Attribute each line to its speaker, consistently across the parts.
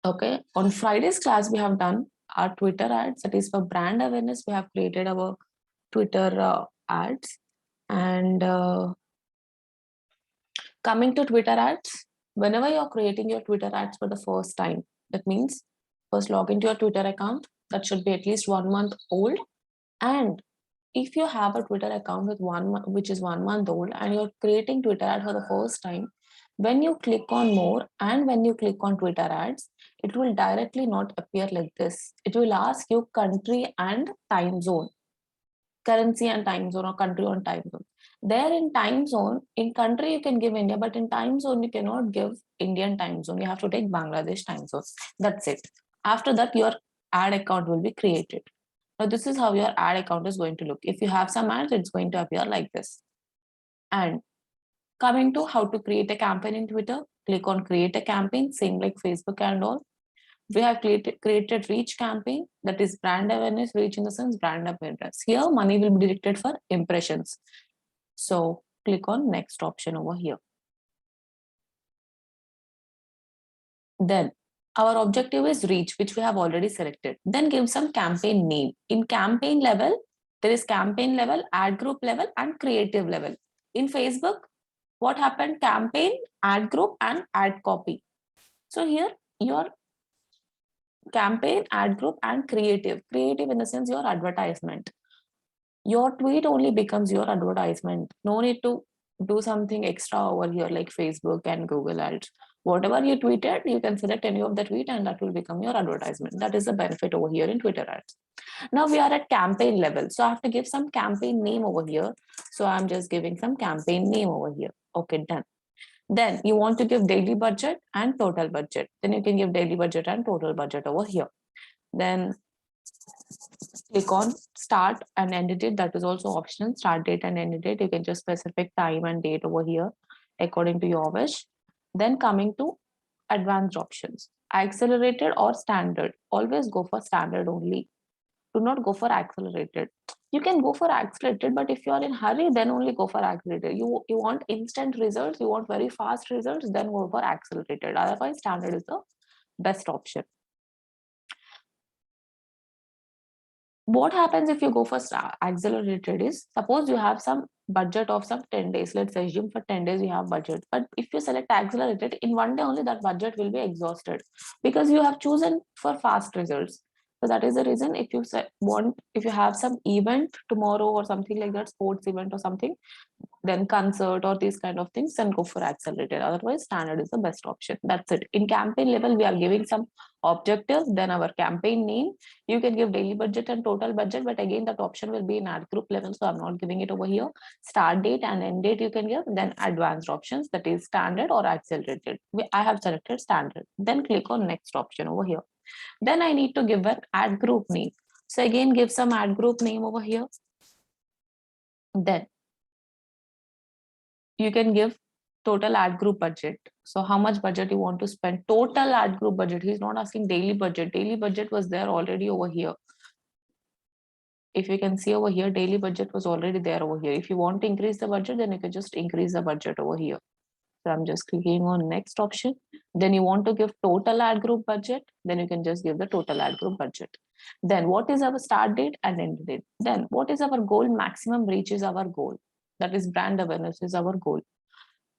Speaker 1: Okay, on Friday's class, we have done our Twitter ads. That is for brand awareness. We have created our Twitter ads. And coming to Twitter ads, whenever you're creating your Twitter ads for the first time, that means first log into your Twitter account. That should be at least 1 month old. And if you have a Twitter account with which is 1 month old, and you're creating Twitter ad for the first time, when you click on more and when you click on Twitter ads, it will directly not appear like this. It will ask you country and time zone, currency and time zone, or country and time zone. There in time zone, in country you can give India, but in time zone you cannot give Indian time zone. You have to take Bangladesh time zone. That's it. After that, your ad account will be created. Now, this is how your ad account is going to look. If you have some ads, it's going to appear like this. And coming to how to create a campaign in Twitter, click on create a campaign, same like Facebook and all. We have created reach campaign, that is brand awareness. Reach in the sense brand awareness. Here, money will be directed for impressions. So click on next option over here. Then our objective is reach, which we have already selected. Then give some campaign name. In campaign level, there is campaign level, ad group level, and creative level. In Facebook, what happened? Campaign, ad group, and ad copy. So here, your campaign, ad group, and creative. Creative in the sense your advertisement. Your tweet only becomes your advertisement. No need to do something extra over here like Facebook and Google Ads. Whatever you tweeted, you can select any of the tweet and that will become your advertisement. That is the benefit over here in Twitter ads. Now we are at campaign level. So I have to give some campaign name over here. So I'm just giving some campaign name over here. Okay, done. Then you want to give daily budget and total budget. Then you can give daily budget and total budget over here. Then click on start and end date. That is also optional. Start date and end date. You can just specific time and date over here according to your wish. Then coming to advanced options, accelerated or standard. Always go for standard only. Do not go for accelerated. You can go for accelerated, but if you are in hurry, then only go for accelerated. You want instant results, you want very fast results, then go for accelerated. Otherwise, standard is the best option. What happens if you go for accelerated is, suppose you have some budget of some 10 days. Let's assume for 10 days you have budget. But if you select accelerated, in one day only that budget will be exhausted because you have chosen for fast results. So that is the reason if you if you have some event tomorrow or something like that, sports event or something, then concert or these kind of things, then go for accelerated. Otherwise, standard is the best option. That's it. In campaign level, we are giving some objective, then our campaign name. You can give daily budget and total budget, but again, that option will be in ad group level, so I'm not giving it over here. Start date and end date you can give, then advanced options, that is standard or accelerated. I have selected standard. Then click on next option over here. Then I need to give an ad group name. So again, give some ad group name over here. Then you can give total ad group budget. So how much budget you want to spend? Total ad group budget. He's not asking daily budget. Daily budget was there already over here. If you can see over here, daily budget was already there over here. If you want to increase the budget, then you can just increase the budget over here. So I'm just clicking on next option. Then you want to give total ad group budget, then you can just give the total ad group budget. Then what is our start date and end date? Then what is our goal? Maximum reach is our goal. That is brand awareness is our goal.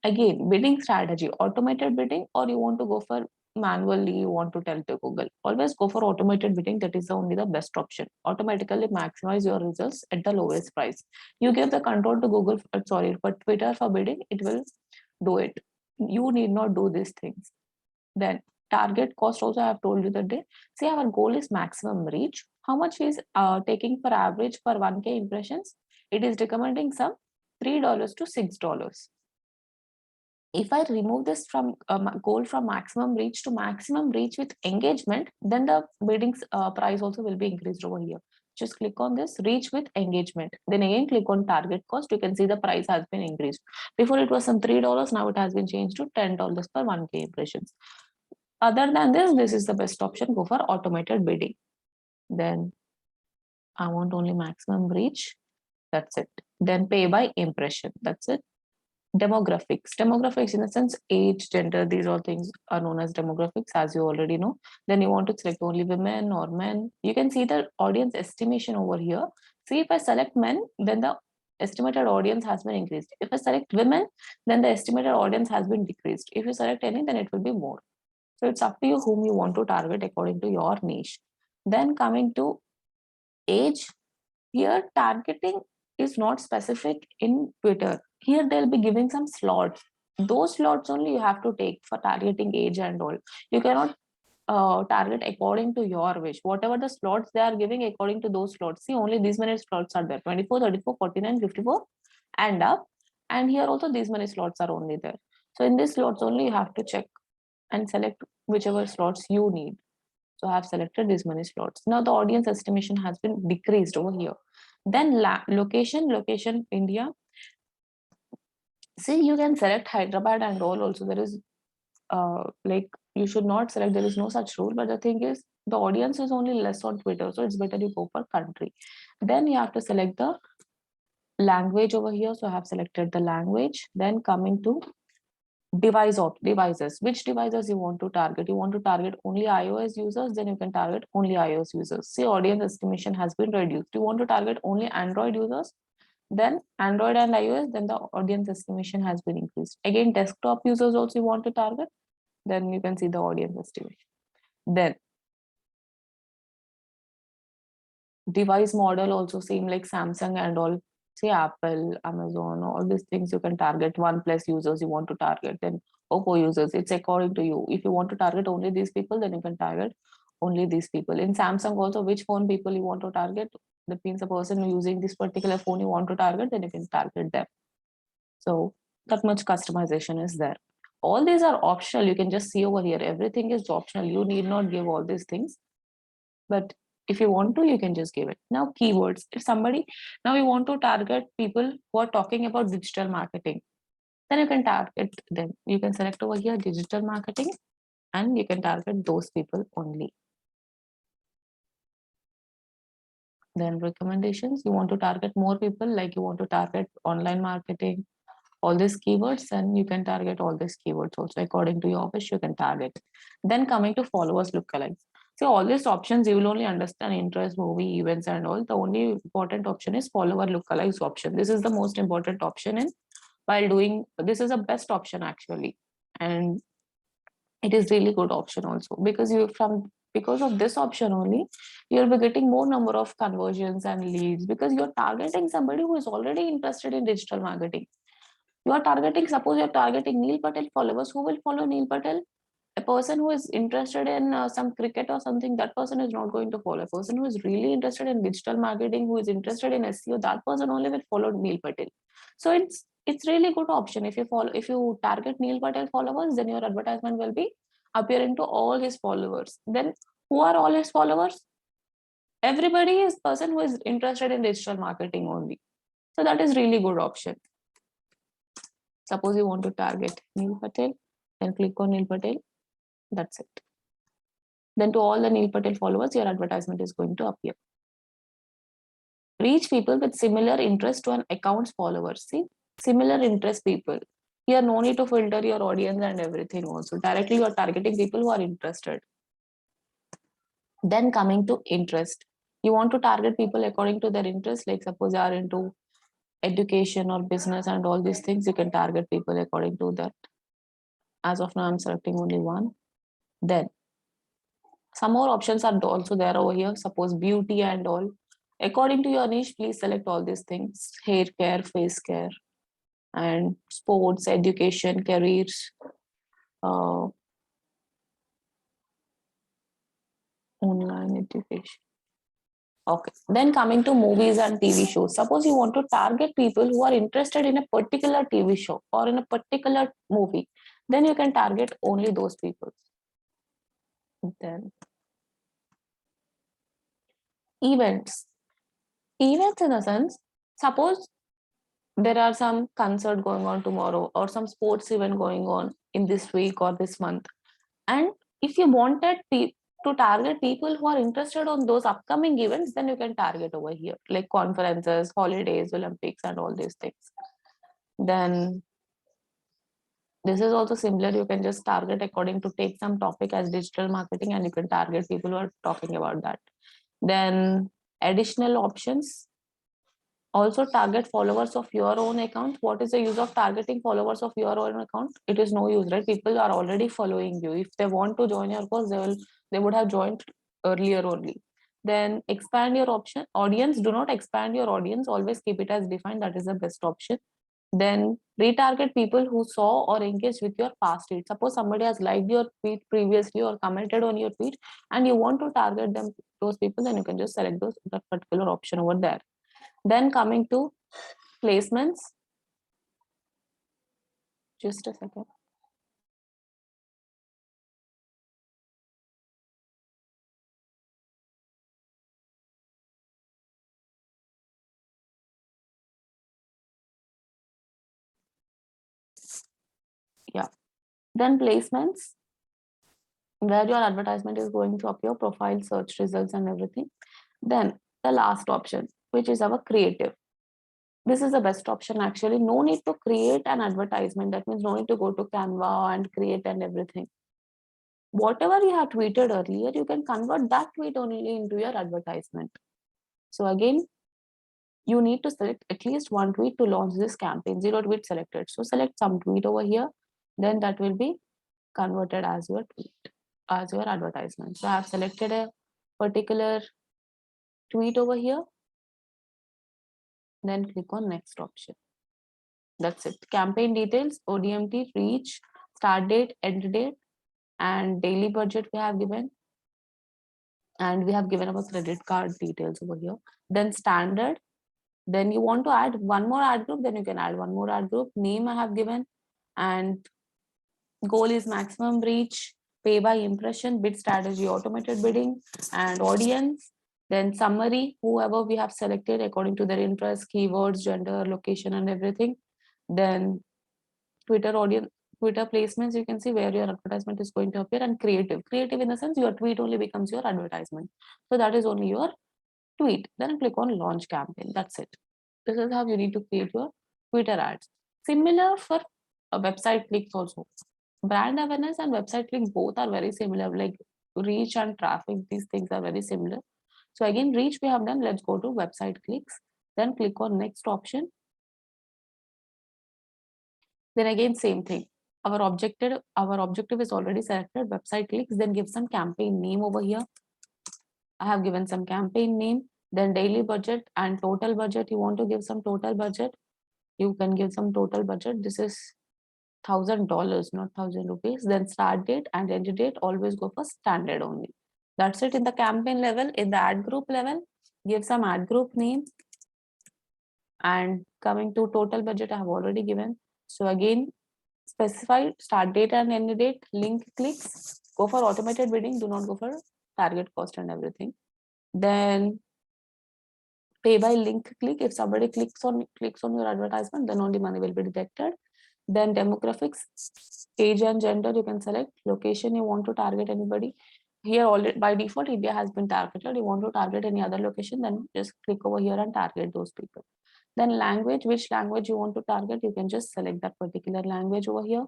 Speaker 1: Again, bidding strategy, automated bidding, or you want to go for manually, you want to tell to Google. Always go for automated bidding. That is only the best option. Automatically maximize your results at the lowest price. You give the control to Google, for Twitter for bidding, it will do it. You need not do these things. Then target cost also I have told you that day. See, our goal is maximum reach. How much is taking per average for 1K impressions? It is recommending some $3 to $6. If I remove this from goal from maximum reach to maximum reach with engagement, then the bidding price also will be increased over here. Just click on this reach with engagement. Then again, click on target cost. You can see the price has been increased. Before it was some $3. Now it has been changed to $10 per 1K impressions. Other than this is the best option. Go for automated bidding. Then I want only maximum reach. That's it. Then pay by impression. That's it. Demographics in the sense age, gender, these all things are known as demographics, as you already know. Then you want to select only women or men. You can see the audience estimation over here. See, if I select men, then the estimated audience has been increased. If I select women, then the estimated audience has been decreased. If you select any, then it will be more. So it's up to you whom you want to target according to your niche. Then coming to age, here targeting is not specific in Twitter. Here they'll be giving some slots. Those slots only you have to take for targeting age and all. You cannot target according to your wish. Whatever the slots they are giving according to those slots. See, only these many slots are there: 24, 34, 49, 54, and up. And here also these many slots are only there. So in these slots only you have to check and select whichever slots you need. So I have selected these many slots. Now the audience estimation has been decreased over here. Then location, India. See, you can select Hyderabad and all also. There is like you should not select, there is no such rule. But the thing is, the audience is only less on Twitter. So it's better you go for country. Then you have to select the language over here. So I have selected the language. Then coming to devices, which devices you want to target. You want to target only iOS users, then you can target only iOS users. See, audience estimation has been reduced. You want to target only Android users, then Android and iOS, then the audience estimation has been increased. Again, desktop users also you want to target, then you can see the audience estimation. Then device model also same like Samsung and all. See, Apple, Amazon, all these things you can target. OnePlus users you want to target, then Oppo users. It's according to you. If you want to target only these people, then you can target only these people. In Samsung also, which phone people you want to target? That means a person using this particular phone you want to target, then you can target them. So that much customization is there. All these are optional. You can just see over here. Everything is optional. You need not give all these things. But if you want to, you can just give it. Now, keywords. If somebody, now you want to target people who are talking about digital marketing, then you can target them. You can select over here digital marketing and you can target those people only. Then recommendations, you want to target more people, like you want to target online marketing, all these keywords, and you can target all these keywords also according to your wish. You can target. Then coming to followers lookalikes. So all these options you will only understand interest, movie, events, and all. The only important option is follower lookalikes option. This is the most important option in while doing. This is the best option actually, and it is really good option also because of this option only you'll be getting more number of conversions and leads because you're targeting somebody who is already interested in digital marketing. You are targeting, suppose you're targeting Neil Patel followers. Who will follow Neil Patel? A person who is interested in some cricket or something, that person is not going to follow. A person who is really interested in digital marketing, who is interested in SEO, that person only will follow Neil Patel. So it's really good option. If you target Neil Patel followers, then your advertisement will be appearing to all his followers. Then who are all his followers? Everybody is person who is interested in digital marketing only. So that is really good option. Suppose you want to target Neil Patel, then click on Neil Patel. That's it. Then to all the Neil Patel followers, your advertisement is going to appear. Reach people with similar interest to an account's followers. See, similar interest people. Here, no need to filter your audience and everything also. Directly, you are targeting people who are interested. Then coming to interest. You want to target people according to their interest. Like suppose you are into education or business and all these things, you can target people according to that. As of now, I'm selecting only one. Then some more options are also there over here. Suppose beauty and all. According to your niche, please select all these things: hair care, face care, and sports, education, careers, online education. Okay. Then coming to movies and TV shows. Suppose you want to target people who are interested in a particular TV show or in a particular movie, then you can target only those people. Then events. Events in a sense, suppose there are some concert going on tomorrow or some sports event going on in this week or this month, and if you wanted to target people who are interested on those upcoming events, then you can target over here, like conferences, holidays, Olympics, and all these things. Then This is also similar. You can just target according to take some topic as digital marketing and you can target people who are talking about that. Then additional options, also target followers of your own account. What is the use of targeting followers of your own account? It is no use, right? People are already following you. If they want to join your course, they would have joined earlier only. Then expand your option audience. Do not expand your audience, always keep it as defined. That is the best option. Then retarget people who saw or engaged with your past tweet. Suppose somebody has liked your tweet previously or commented on your tweet and you want to target them, those people, then you can just select that particular option over there. Then coming to placements, just a second. Yeah, then placements, where your advertisement is going to appear, profile, search results and everything. Then the last option, which is our creative. This is the best option actually. No need to create an advertisement. That means no need to go to Canva and create and everything. Whatever you have tweeted earlier, you can convert that tweet only into your advertisement. So again, you need to select at least one tweet to launch this campaign. 0 tweet selected. So select some tweet over here, then that will be converted as your tweet, as your advertisement. So I have selected a particular tweet over here, then click on next option. That's it. Campaign details, ODMT, reach, start date, end date, and daily budget we have given. And we have given our credit card details over here. Then standard. Then you want to add one more ad group, then you can add one more ad group. Name I have given, and goal is maximum reach, pay by impression, bid strategy, automated bidding, and audience. Then summary, whoever we have selected according to their interest, keywords, gender, location, and everything. Then Twitter audience, Twitter placements, you can see where your advertisement is going to appear, and creative. Creative in the sense your tweet only becomes your advertisement. So that is only your tweet. Then click on launch campaign. That's it. This is how you need to create your Twitter ads. Similar for website clicks also. Brand awareness and website clicks both are very similar, like reach and traffic, these things are very similar. So again, reach we have done. Let's go to website clicks, then click on next option. Then again, same thing. Our objective is already selected, website clicks, then give some campaign name over here. I have given some campaign name, then daily budget and total budget. You want to give some total budget, you can give some total budget. This is $1,000, not 1,000 rupees. Then start date and end date, always go for standard only. That's it. In the campaign level, in the ad group level, give some ad group name. And coming to total budget, I have already given. So again, specify start date and end date, link clicks, go for automated bidding, do not go for target cost and everything. Then pay by link click. If somebody clicks on your advertisement, then only money will be deducted. Then demographics, age and gender, you can select. Location, you want to target anybody. Here already by default India has been targeted. You want to target any other location, then just click over here and target those people. Then language, which language you want to target, you can just select that particular language over here.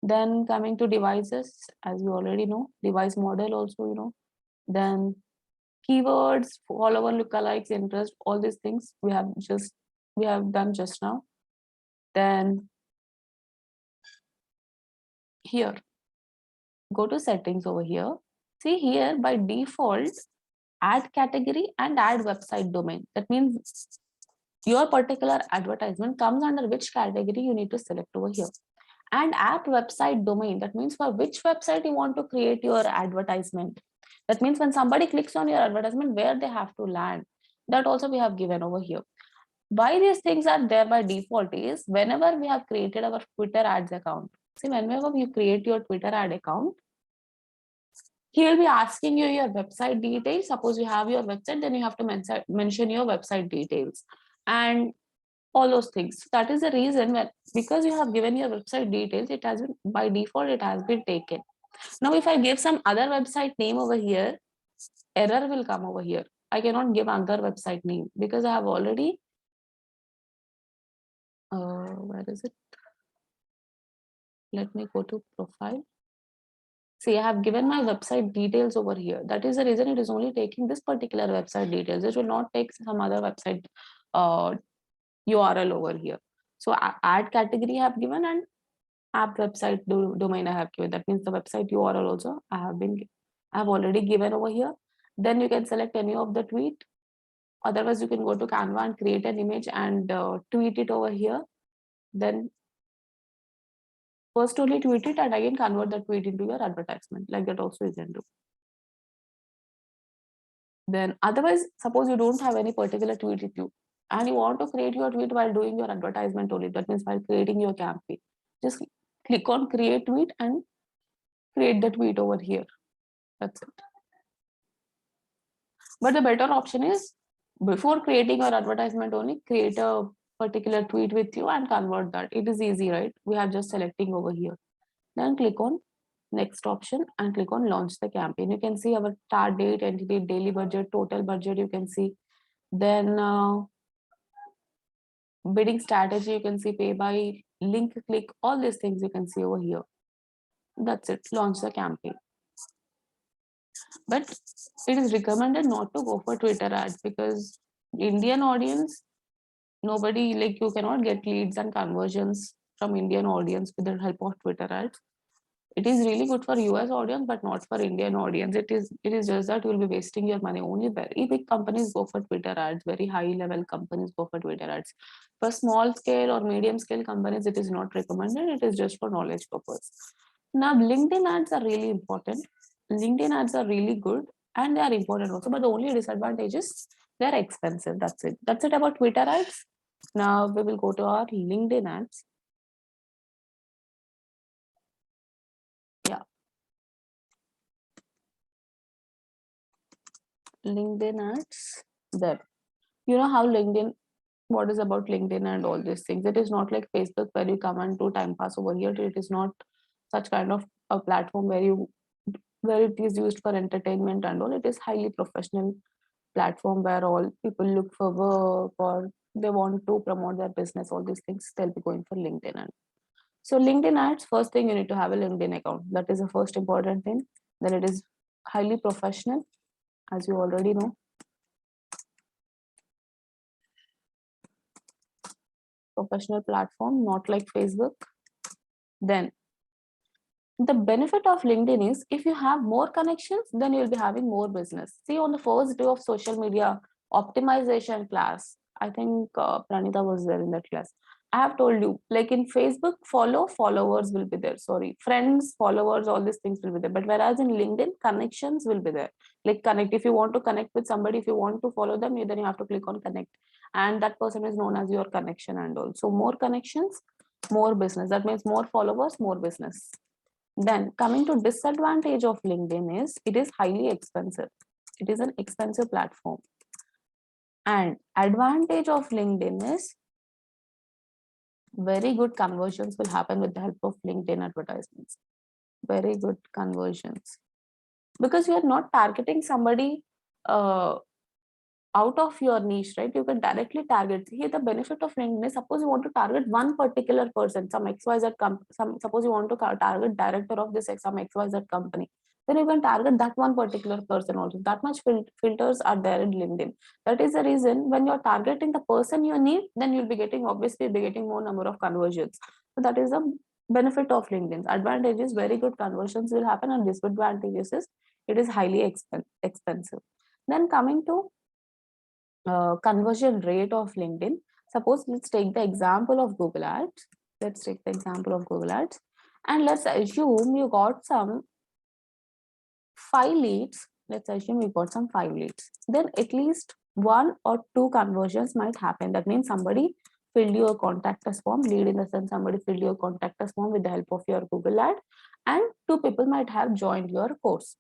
Speaker 1: Then coming to devices, as you already know, device model also, you know. Then keywords, follower, lookalikes, interest, all these things we have done just now. Then here, go to settings over here. See here, by default, add category and add website domain. That means your particular advertisement comes under which category, you need to select over here. And app website domain, that means for which website you want to create your advertisement. That means when somebody clicks on your advertisement, where they have to land. That also we have given over here. Why these things are there by default is whenever we have created our Twitter ads account. See, whenever you create your Twitter ad account, he will be asking you your website details. Suppose you have your website, then you have to mention your website details and all those things. That is the reason when, because you have given your website details, it has been by default, it has been taken. Now, if I give some other website name over here, error will come over here. I cannot give another website name because I have already, where is it? Let me go to profile. See, I have given my website details over here. That is the reason it is only taking this particular website details. It will not take some other website uh, URL over here. So add category I have given, and app website domain I have given. That means the website URL also I have already given over here. Then you can select any of the tweet. Otherwise, you can go to Canva and create an image and tweet it over here. Then first only tweet it and again convert the tweet into your advertisement. Like that also you can do. Then otherwise, suppose you don't have any particular tweet with you and you want to create your tweet while doing your advertisement only. That means while creating your campaign, just click on create tweet and create the tweet over here. That's it. But the better option is before creating your advertisement only, create a particular tweet with you and convert that. It is easy, right? We are just selecting over here. Then click on next option and click on launch the campaign. You can see our start date, entity, daily budget, total budget. You can see then bidding strategy. You can see pay by link click. All these things you can see over here. That's it. Launch the campaign. But it is recommended not to go for Twitter ads because Indian audience, nobody, like, you cannot get leads and conversions from Indian audience with the help of Twitter ads. It is really good for US audience, but not for Indian audience. It is just that you will be wasting your money. Only very big companies go for Twitter ads. Very high level companies go for Twitter ads. For small scale or medium scale companies, it is not recommended. It is just for knowledge purpose. Now, LinkedIn ads are really important. LinkedIn ads are really good and they are important also. But the only disadvantage is they're expensive. That's it. That's it about Twitter ads. Now we will go to our LinkedIn ads. Yeah. LinkedIn ads. There. You know how LinkedIn, what is about LinkedIn and all these things. It is not like Facebook where you come and do time pass over here. It is not such kind of a platform where it is used for entertainment and all. It is highly professional platform where all people look for work or they want to promote their business, all these things. They'll be going for LinkedIn. And so LinkedIn ads, first thing you need to have a LinkedIn account. That is the first important thing. Then it is highly professional, as you already know. Professional platform, not like Facebook. Then the benefit of LinkedIn is if you have more connections, then you'll be having more business. See, on the first day of social media optimization class, I think Pranita was there in that class. I have told you, like in Facebook, followers will be there. Sorry, friends, followers, all these things will be there. But whereas in LinkedIn, connections will be there. Like connect, if you want to connect with somebody, if you want to follow them, then you have to click on connect. And that person is known as your connection and all. So more connections, more business. That means more followers, more business. Then coming to disadvantage of LinkedIn is it is highly expensive. It is an expensive platform. And advantage of LinkedIn is very good conversions will happen with the help of LinkedIn advertisements. Very good conversions. Because you are not targeting somebody out of your niche, right? You can directly target. Here, the benefit of LinkedIn is suppose you want to target one particular person, some XYZ suppose you want to target director of this some XYZ company, then you can target that one particular person also. That much filters are there in LinkedIn. That is the reason when you're targeting the person you need, then you'll be getting more number of conversions. So that is the benefit of LinkedIn. Advantages, very good conversions will happen, and disadvantages is it is highly expensive. Then coming to conversion rate of LinkedIn. Suppose let's take the example of Google Ads. Let's take the example of Google Ads. And let's assume you got some 5 leads. Let's assume you got some 5 leads. Then at least 1 or 2 conversions might happen. That means somebody filled your contact us form, lead in the sense somebody filled your contact us form with the help of your Google ad, and 2 people might have joined your course.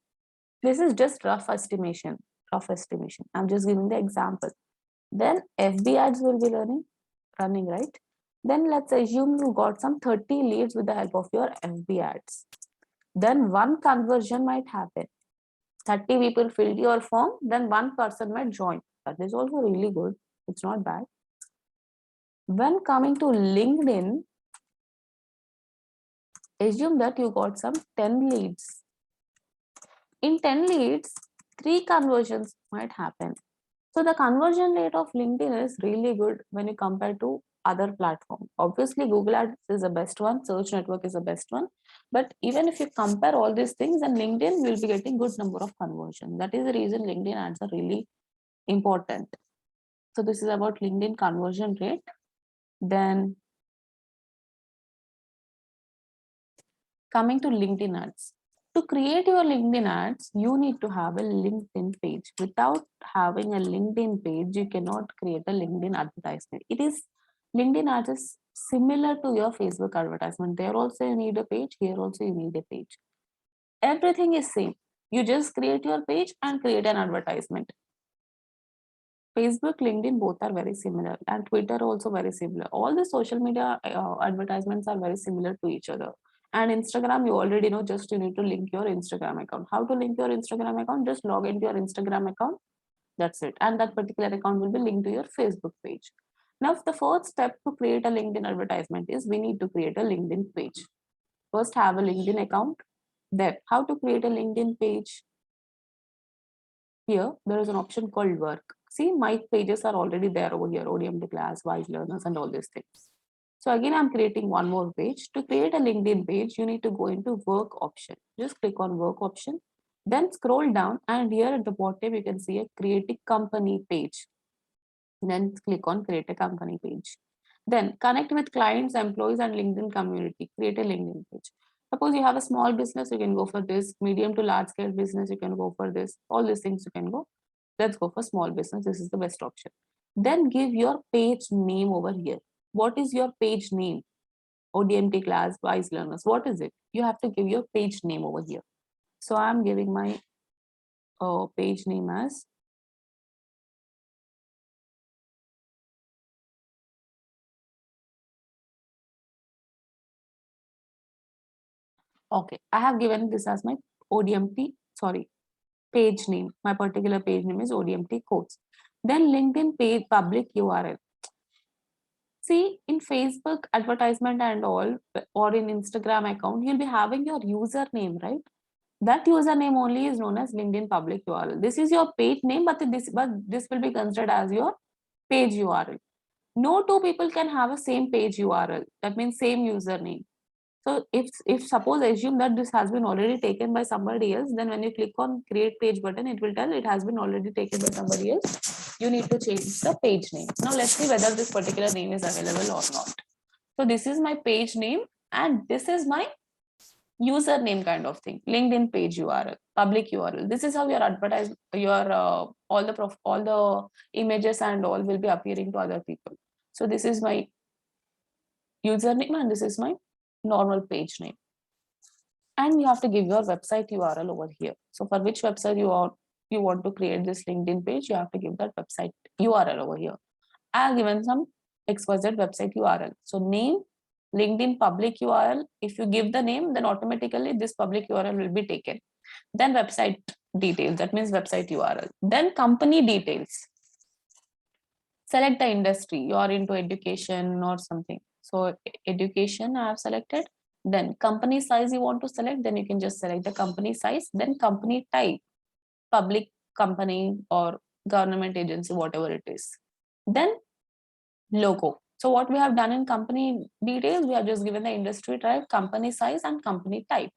Speaker 1: This is just rough estimation. I'm just giving the example. Then FB ads will be running, right? Then let's assume you got some 30 leads with the help of your FB ads. Then 1 conversion might happen. 30 people filled your form, then 1 person might join. That is also really good. It's not bad. When coming to LinkedIn, Assume that you got some 10 leads. In 10 leads, 3 conversions might happen. So the conversion rate of LinkedIn is really good when you compare to other platform. Obviously, Google Ads is the best one, search network is the best one. But even if you compare all these things, then LinkedIn will be getting good number of conversion. That is the reason LinkedIn ads are really important. So this is about LinkedIn conversion rate. Then coming to LinkedIn ads. To create your LinkedIn ads, you need to have a LinkedIn page. Without having a LinkedIn page, you cannot create a LinkedIn advertisement. It is LinkedIn ads is similar to your Facebook advertisement. There also you need a page, here also you need a page. Everything is same. You just create your page and create an advertisement. Facebook, LinkedIn, both are very similar, and Twitter also very similar. All the social media advertisements are very similar to each other. And Instagram, you already know, just you need to link your Instagram account. How to link your Instagram account? Just log into your Instagram account. That's it. And that particular account will be linked to your Facebook page. Now, the first step to create a LinkedIn advertisement is we need to create a LinkedIn page. First, have a LinkedIn account. Then, how to create a LinkedIn page? Here, there is an option called work. See, my pages are already there over here, ODMT class, Wise Learners, and all these things. So again, I'm creating one more page. To create a LinkedIn page, you need to go into work option. Just click on work option, then scroll down, and here at the bottom, you can see a create a company page. Then click on create a company page. Then connect with clients, employees, and LinkedIn community. Create a LinkedIn page. Suppose you have a small business, you can go for this. Medium to large scale business, you can go for this. All these things you can go. Let's go for small business. This is the best option. Then give your page name over here. What is your page name? ODMT class, Wise Learners. What is it? You have to give your page name over here. So I'm giving my page name as okay. I have given this as my ODMT, sorry, page name. My particular page name is ODMT course. Then LinkedIn page public URL. See, in Facebook advertisement and all, or in Instagram account, you'll be having your username, right? That username only is known as LinkedIn public URL. This is your page name, but this will be considered as your page URL. No two people can have a same page URL. That means same username. So if suppose assume that this has been already taken by somebody else, then when you click on create page button, it will tell it has been already taken by somebody else. You need to change the page name. Now let's see whether this particular name is available or not. So this is my page name and this is my username kind of thing. LinkedIn page URL, public URL. This is how your advertise your all the images and all will be appearing to other people. So this is my username and this is my normal page name. And you have to give your website URL over here. So for which website you want to create this LinkedIn page, you have to give that website URL over here. I have given some XYZ website URL. So name, LinkedIn public URL. If you give the name, then automatically this public URL will be taken. Then website details, that means website URL. Then company details. Select the industry, you are into education or something. So education I have selected. Then company size you want to select, then you can just select the company size. Then company type, public company or government agency, whatever it is. Then logo. So what we have done in company details, we have just given the industry type, company size and company type.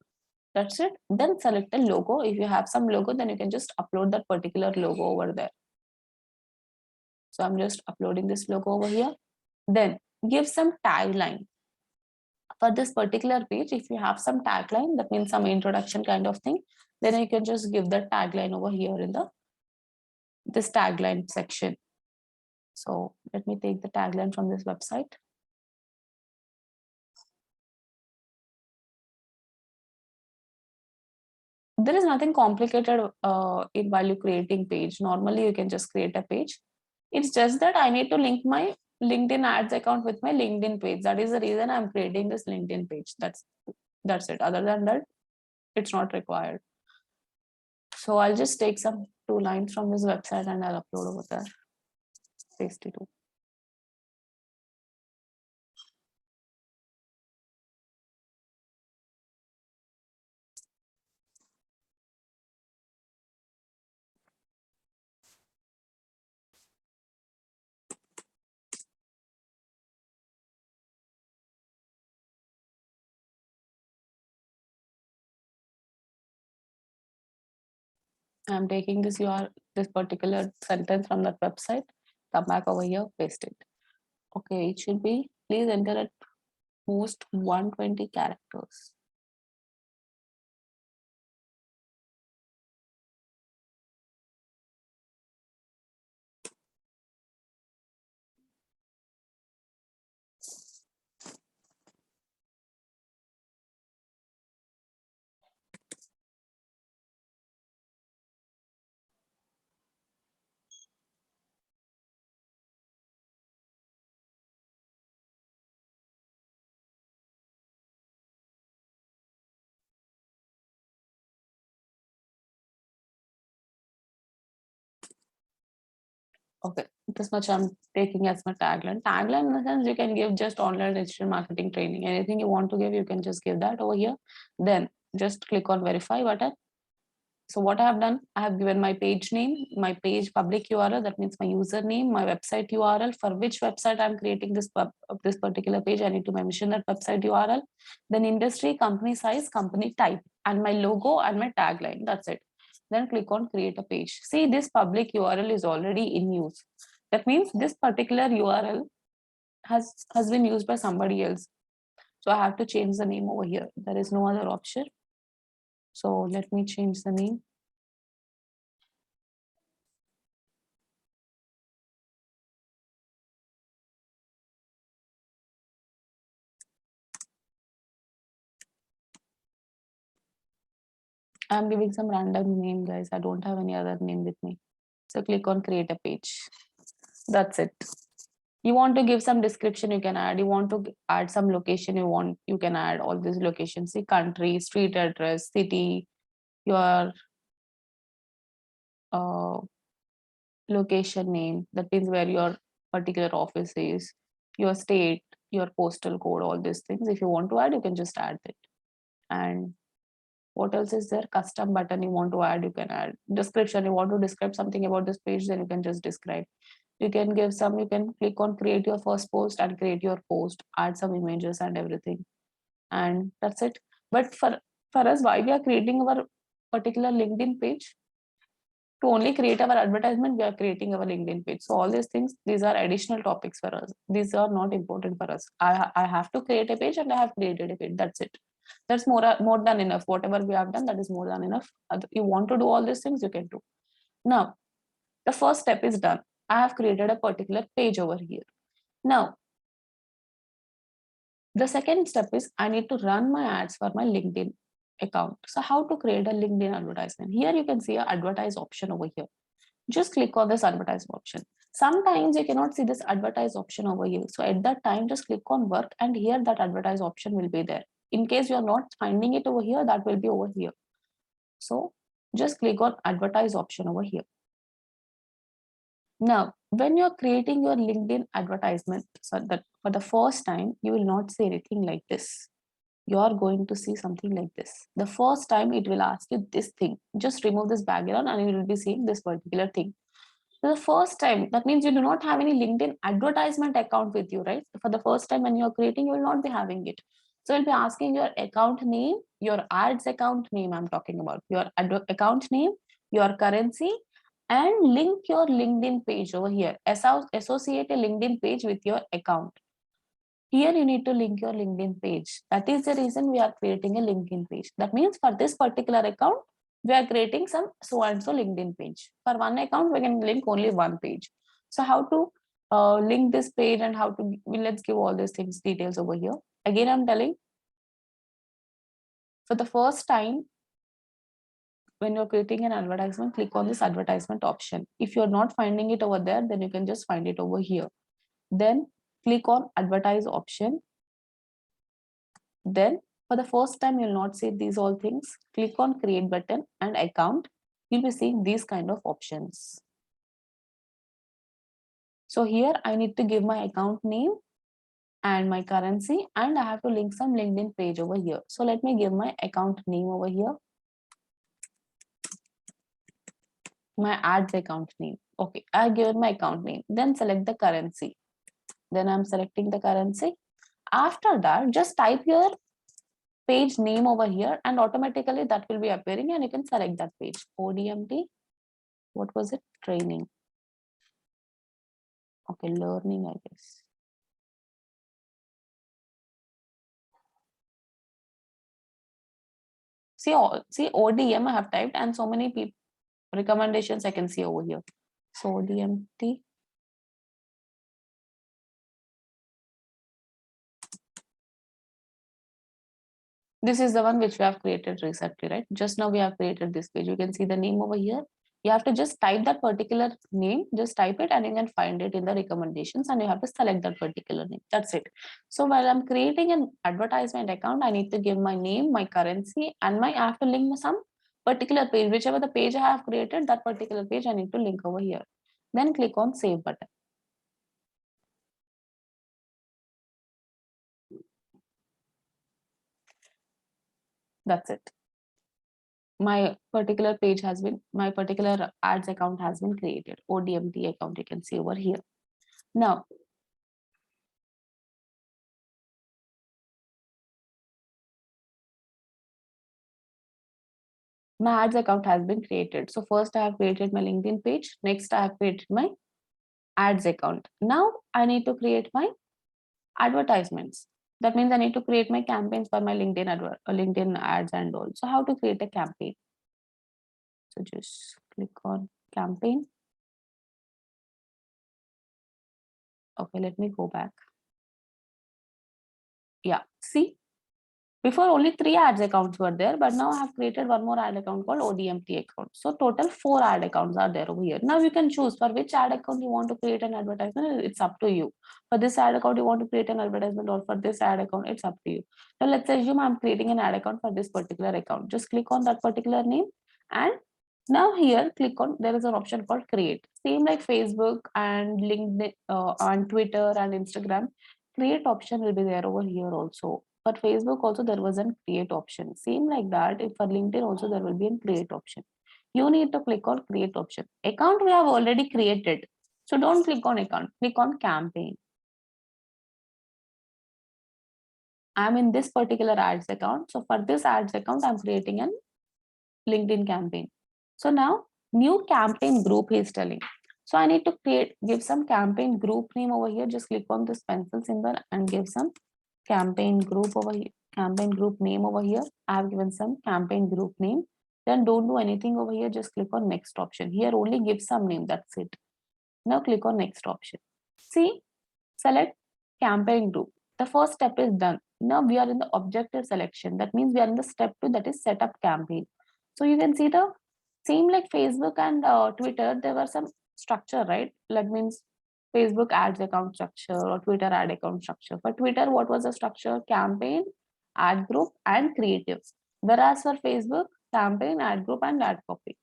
Speaker 1: That's it. Then select a logo. If you have some logo, then you can just upload that particular logo over there. So I'm just uploading this logo over here. Then give some tagline. For this particular page, if you have some tagline, that means some introduction kind of thing, then you can just give the tagline over here in this tagline section. So let me take the tagline from this website. There is nothing complicated in while you creating page. Normally you can just create a page. It's just that I need to link my LinkedIn ads account with my LinkedIn page. That is the reason I'm creating this LinkedIn page. That's it. Other than that, it's not required. So I'll just take some 2 lines from this website and I'll upload over there. Paste it. I'm taking this this particular sentence from that website, come back over here, paste it. Okay, it should be, please enter at most 120 characters. Okay, this much I'm taking as my tagline. Tagline in the sense you can give just online digital marketing training. Anything you want to give, you can just give that over here. Then just click on verify button. So what I have done, I have given my page name, my page public URL, that means my username, my website URL, for which website I'm creating this particular page. I need to mention that website URL, then industry, company size, company type, and my logo and my tagline. That's it. Then click on create a page. See, this public URL is already in use. That means this particular URL has been used by somebody else. So I have to change the name over here. There is no other option. So let me change the name. I'm giving some random name, guys. I don't have any other name with me. So click on create a page. That's it. You want to give some description, you can add. You want to add some location, you can add all these locations. See, country, street address, city, your uh, location name. That means where your particular office is, your state, your postal code, all these things. If you want to add, you can just add it. And what else is there? Custom button you want to add, you can add. Description, you want to describe something about this page, then you can just describe. You can give some, you can click on create your first post and create your post, add some images and everything. And that's it. But for us, why we are creating our particular LinkedIn page? To only create our advertisement, we are creating our LinkedIn page. So all these things, these are additional topics for us. These are not important for us. I have to create a page and I have created a page. That's it. That's more than enough. Whatever we have done, that is more than enough. You want to do all these things, you can do. Now, the first step is done. I have created a particular page over here. Now, the second step is I need to run my ads for my LinkedIn account. So how to create a LinkedIn advertisement? Here you can see a advertise option over here. Just click on this advertise option. Sometimes you cannot see this advertise option over here. So at that time, just click on work and here that advertise option will be there. In case you're not finding it over here, that will be over here. So just click on advertise option over here. Now, when you're creating your LinkedIn advertisement, so that for the first time, you will not see anything like this. You are going to see something like this. The first time it will ask you this thing. Just remove this background and you will be seeing this particular thing. So the first time, that means you do not have any LinkedIn advertisement account with you, right? For the first time when you're creating, you will not be having it. So you'll be asking your account name, your ads account name, I'm talking about, your account name, your currency, and link your LinkedIn page over here. Associate a LinkedIn page with your account. Here you need to link your LinkedIn page. That is the reason we are creating a LinkedIn page. That means for this particular account, we are creating some so and so LinkedIn page. For one account, we can link only one page. So how to link this page and how to, let's give all these things details over here. Again, I'm telling, for the first time, when you're creating an advertisement, click on this advertisement option. If you're not finding it over there, then you can just find it over here. Then click on advertise option. Then for the first time, you'll not see these all things. Click on create button and account. You'll be seeing these kind of options. So here I need to give my account name and my currency, and I have to link some LinkedIn page over here. So let me give my account name over here. My ads account name. Okay, I give my account name. Then select the currency. Then I'm selecting the currency. After that, just type here page name over here, and automatically that will be appearing, and you can select that page. ODMT, what was it? Training. Okay, learning, I guess. See, ODM I have typed, and so many people recommendations I can see over here. So ODMT. This is the one which we have created recently, right? Just now we have created this page. You can see the name over here. You have to just type that particular name, just type it, and you can find it in the recommendations, and you have to select that particular name. That's it. So while I'm creating an advertisement account, I need to give my name, my currency, and I have to link some particular page. Whichever the page I have created, that particular page I need to link over here. Then click on save button. That's it. My particular page has been, my particular ads account has been created. ODMT account, you can see over here. Now, my ads account has been created. So first I have created my LinkedIn page. Next I have created my ads account. Now I need to create my advertisements. That means I need to create my campaigns for my LinkedIn ads and all. So how to create a campaign? So just click on campaign. Okay, let me go back. Yeah, see, before only 3 ads accounts were there, but now I have created one more ad account called ODMT account. So total 4 ad accounts are there over here. Now you can choose for which ad account you want to create an advertisement. It's up to you. For this ad account, you want to create an advertisement, or for this ad account, it's up to you. Now let's assume I'm creating an ad account for this particular account. Just click on that particular name, and now here click on, there is an option called create. Same like Facebook and LinkedIn and Twitter and Instagram, create option will be there over here also. For Facebook also there was a create option. Same like that, if for LinkedIn also there will be a create option. You need to click on create option. Account we have already created. So don't click on account, click on campaign. I'm in this particular ads account. So for this ads account, I'm creating a LinkedIn campaign. So now new campaign group he is telling. So I need to give some campaign group name over here. Just click on this pencil symbol and give some campaign group over here, campaign group name over here. I have given some campaign group name. Then don't do anything over here. Just click on next option. Here only give some name. That's it. Now click on next option. See, select campaign group. The first step is done. Now we are in the objective selection. That means we are in the step 2, that is set up campaign. So you can see the same like Facebook and Twitter, there were some structure, right? That means Facebook ads account structure or Twitter ad account structure. For Twitter, what was the structure? Campaign, ad group, and creative. Whereas for Facebook, campaign, ad group, and ad copy.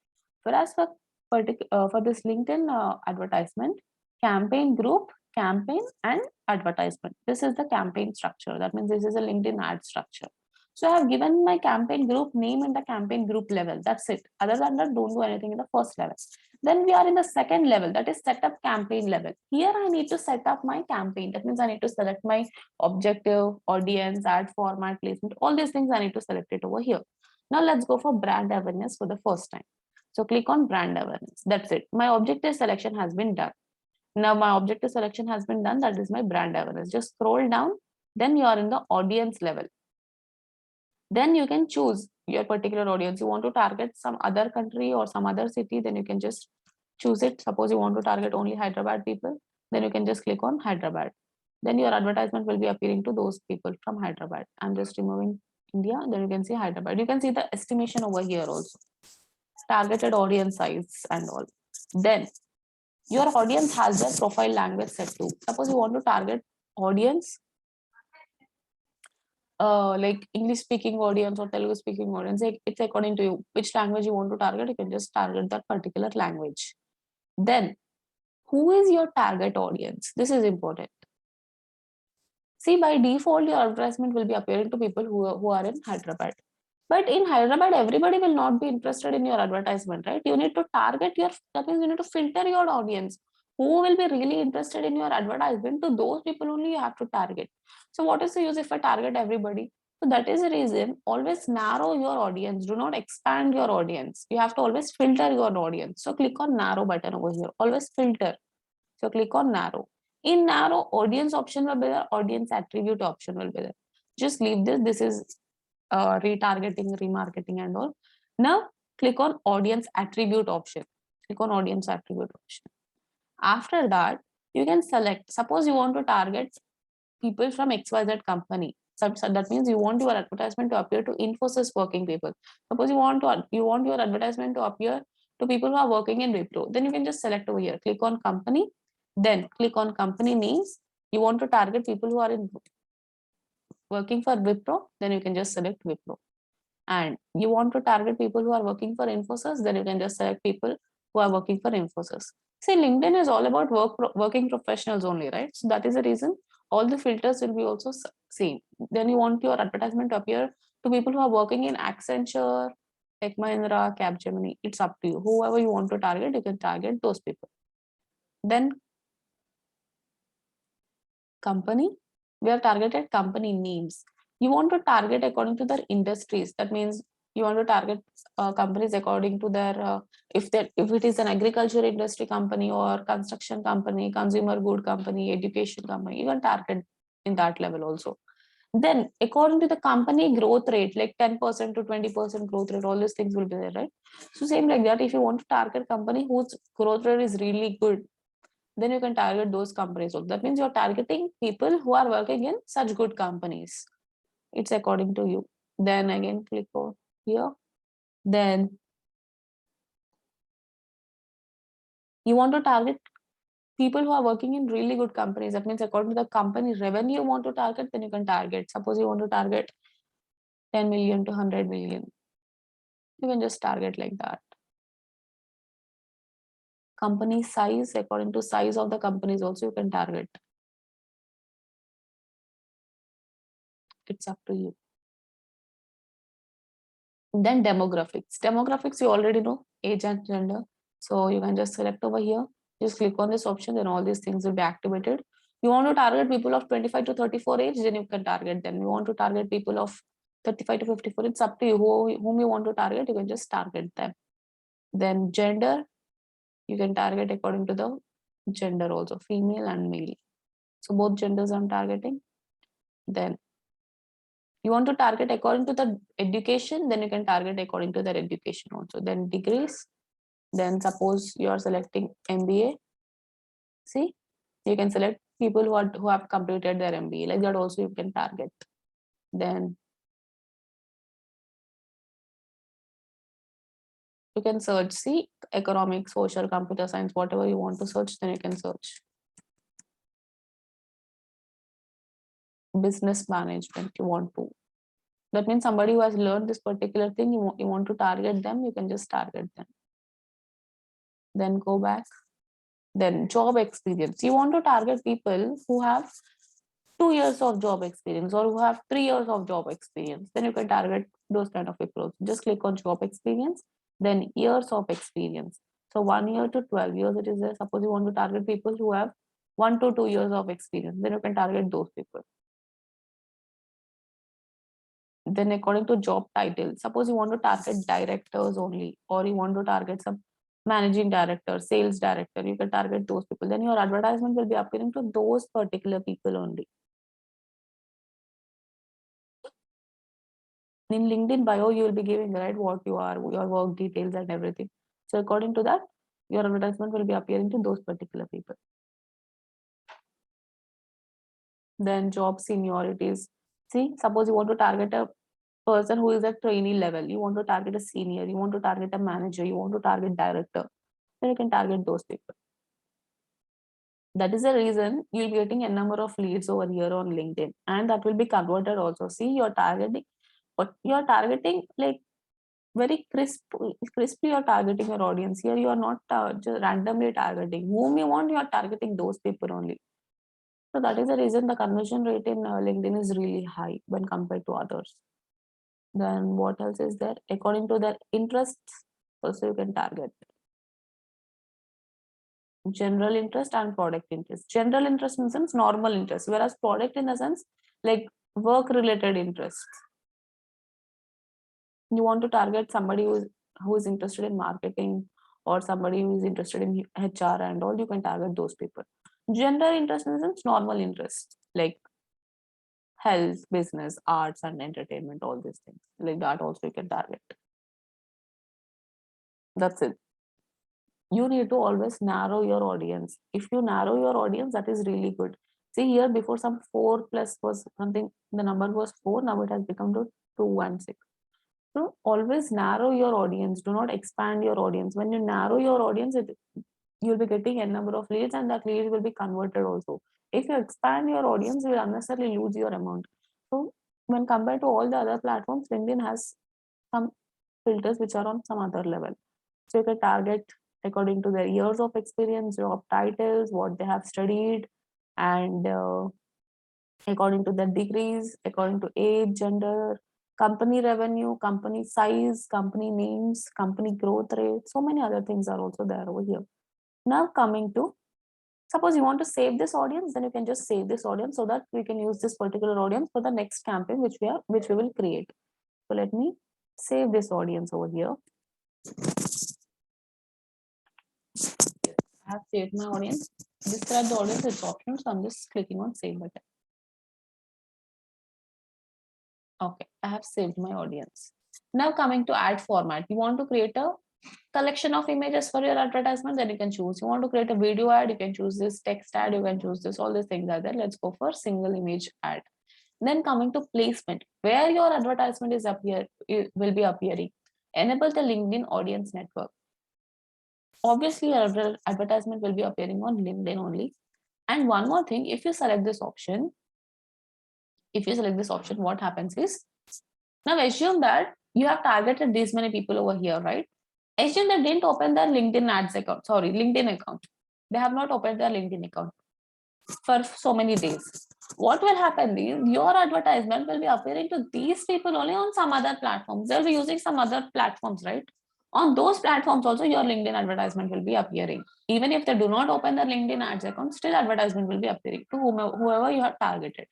Speaker 1: Whereas for this LinkedIn advertisement, campaign group, campaign, and advertisement. This is the campaign structure. That means this is a LinkedIn ad structure. So I have given my campaign group name in the campaign group level. That's it. Other than that, don't do anything in the first level. Then we are in the second level, that is set up campaign level. Here I need to set up my campaign. That means I need to select my objective, audience, ad format, placement, all these things I need to select it over here. Now let's go for brand awareness for the first time. So click on brand awareness. That's it. My objective selection has been done. Now my objective selection has been done. That is my brand awareness. Just scroll down. Then you are in the audience level. Then you can choose your particular audience. You want to target some other country or some other city, then you can just choose it. Suppose you want to target only Hyderabad people, then you can just click on Hyderabad. Then your advertisement will be appearing to those people from Hyderabad. I'm just removing India, then you can see Hyderabad. You can see the estimation over here also. Targeted audience size and all. Then your audience has their profile language set to. Suppose you want to target audience like English speaking audience or Telugu speaking audience. It's according to you which language you want to target. You can just target that particular language. Then who is your target audience? This is important. See, by default your advertisement will be appearing to people who are in Hyderabad. But in Hyderabad, everybody will not be interested in your advertisement, right? You need to target your, that means you need to filter your audience. Who will be really interested in your advertisement? To those people only you have to target. So what is the use if I target everybody? So that is the reason, always narrow your audience. Do not expand your audience. You have to always filter your audience. So click on narrow button over here. Always filter. So click on narrow. In narrow, audience option will be there, audience attribute option will be there. Just leave this. This is retargeting, remarketing and all. Now click on audience attribute option. Click on audience attribute option. After that, you can select. Suppose you want to target people from XYZ company. So that means you want your advertisement to appear to Infosys working people. Suppose you want your advertisement to appear to people who are working in Wipro. Then you can just select over here. Click on company. Then click on company names. You want to target people who are working for Wipro. Then you can just select Wipro. And you want to target people who are working for Infosys. Then you can just select people who are working for Infosys. See, LinkedIn is all about working professionals only, right? So that is the reason all the filters will be also same. Then you want your advertisement to appear to people who are working in Accenture, Tech Mahindra, Capgemini. It's up to you. Whoever you want to target, you can target those people. Then company, we have targeted company names. You want to target according to their industries. That means you want to target companies according to their if it is an agriculture industry company or construction company, consumer good company, education company, you can target in that level also. Then according to the company growth rate, like 10% to 20% growth rate, all these things will be there, right? So same like that, if you want to target company whose growth rate is really good, then you can target those companies. So that means you're targeting people who are working in such good companies. It's according to you. Then again click on here. Then you want to target people who are working in really good companies. That means according to the company revenue you want to target, then you can target. Suppose you want to target 10 million to 100 million. You can just target like that. Company size, according to size of the companies also you can target. It's up to you. Then demographics. Demographics you already know, age and gender. So you can just select over here. Just click on this option, then all these things will be activated. You want to target people of 25 to 34 age, then you can target them. You want to target people of 35 to 54, it's up to you. Whom you want to target, you can just target them. Then gender, you can target according to the gender also, female and male. So both genders I'm targeting. Then you want to target according to the education, then you can target according to their education also. Then degrees, then suppose you are selecting MBA. See, you can select people who have completed their MBA, like that also you can target. Then you can search, see, economics, social, computer science, whatever you want to search, then you can search. Business management you want to. That means somebody who has learned this particular thing, you want to target them, you can just target them. Then go back. Then job experience. You want to target people who have 2 years of job experience or who have 3 years of job experience. Then you can target those kind of people. Just click on job experience, then years of experience. So 1 year to 12 years it is there. Suppose you want to target people who have 1 to 2 years of experience, then you can target those people. Then according to job title, suppose you want to target directors only, or you want to target some managing director, sales director, you can target those people. Then your advertisement will be appearing to those particular people only. In LinkedIn bio, you will be giving, right, what you are, your work details and everything. So according to that, your advertisement will be appearing to those particular people. Then job seniorities. See, suppose you want to target a person who is at trainee level, you want to target a senior, you want to target a manager, you want to target director, then you can target those people. That is the reason you'll be getting a number of leads over here on LinkedIn, and that will be converted also. See, you're targeting what you're targeting, like very crisply you're targeting your audience. Here you are not just randomly targeting whom you want, you are targeting those people only. So that is the reason the conversion rate in LinkedIn is really high when compared to others. Then what else is there? According to their interests also you can target. General interest and product interest. General interest in the sense normal interest, whereas product in the sense like work related interests. You want to target somebody who is interested in marketing, or somebody who is interested in HR and all, you can target those people. General interest in the sense, normal interest, like health, business, arts and entertainment, all these things. Like that also you can target. That's it. You need to always narrow your audience. If you narrow your audience, that is really good. See here, before some 4 plus was something, the number was 4, now it has become to 2 and 6. So always narrow your audience. Do not expand your audience. When you narrow your audience, you'll be getting a number of leads, and that leads will be converted also. If you expand your audience, you will unnecessarily lose your amount. So when compared to all the other platforms, LinkedIn has some filters which are on some other level. So you can target according to their years of experience, job titles, what they have studied, and according to their degrees, according to age, gender, company revenue, company size, company names, company growth rate. So many other things are also there over here. Now coming to, suppose you want to save this audience, then you can just save this audience so that we can use this particular audience for the next campaign which we will create. So let me save this audience over here. I have saved my audience. Describe the audience, it's optional, so I'm just clicking on save button. Okay, I have saved my audience. Now coming to ad format, you want to create a collection of images for your advertisement, then you can choose. You want to create a video ad, you can choose this. Text ad, you can choose this. All these things are there. Let's go for single image ad. Then coming to placement, where your advertisement is will be appearing. Enable the LinkedIn audience network. Obviously, your advertisement will be appearing on LinkedIn only. And one more thing, if you select this option, what happens is, now assume that you have targeted these many people over here, right? Assume they didn't open their LinkedIn account. They have not opened their LinkedIn account for so many days. What will happen is your advertisement will be appearing to these people only on some other platforms. They'll be using some other platforms, right? On those platforms also your LinkedIn advertisement will be appearing. Even if they do not open their LinkedIn ads account, still advertisement will be appearing to whoever you have targeted.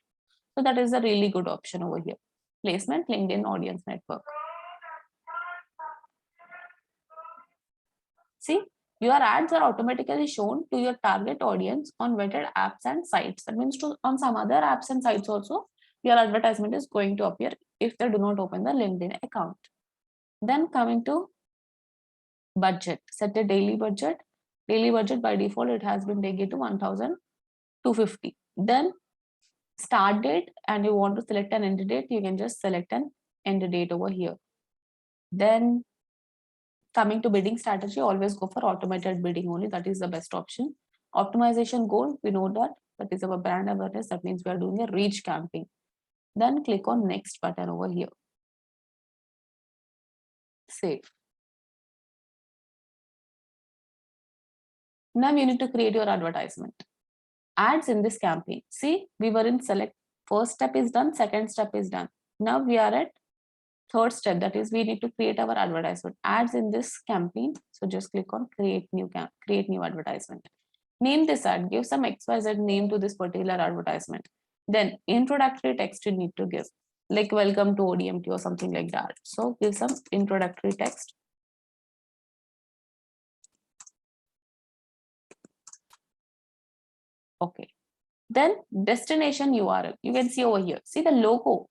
Speaker 1: So that is a really good option over here. Placement, LinkedIn audience network. See, your ads are automatically shown to your target audience on vetted apps and sites. That means on some other apps and sites also, your advertisement is going to appear if they do not open the LinkedIn account. Then coming to budget, set a daily budget. Daily budget by default, it has been taken to 1,250. Then start date, and you want to select an end date, you can just select an end date over here. Then coming to bidding strategy, always go for automated bidding only. That is the best option. Optimization goal, we know that is our brand awareness. That means we are doing a reach campaign. Then click on next button over here. Save. Now you need to create your advertisement. Ads in this campaign. See, we were in select. First step is done, second step is done. Now we are at third step, that is we need to create our advertisement. Ads in this campaign. So just click on create new advertisement. Name this ad, give some XYZ name to this particular advertisement. Then introductory text you need to give, like welcome to ODMT or something like that. So give some introductory text. Okay. Then destination URL, you can see over here. See the logo.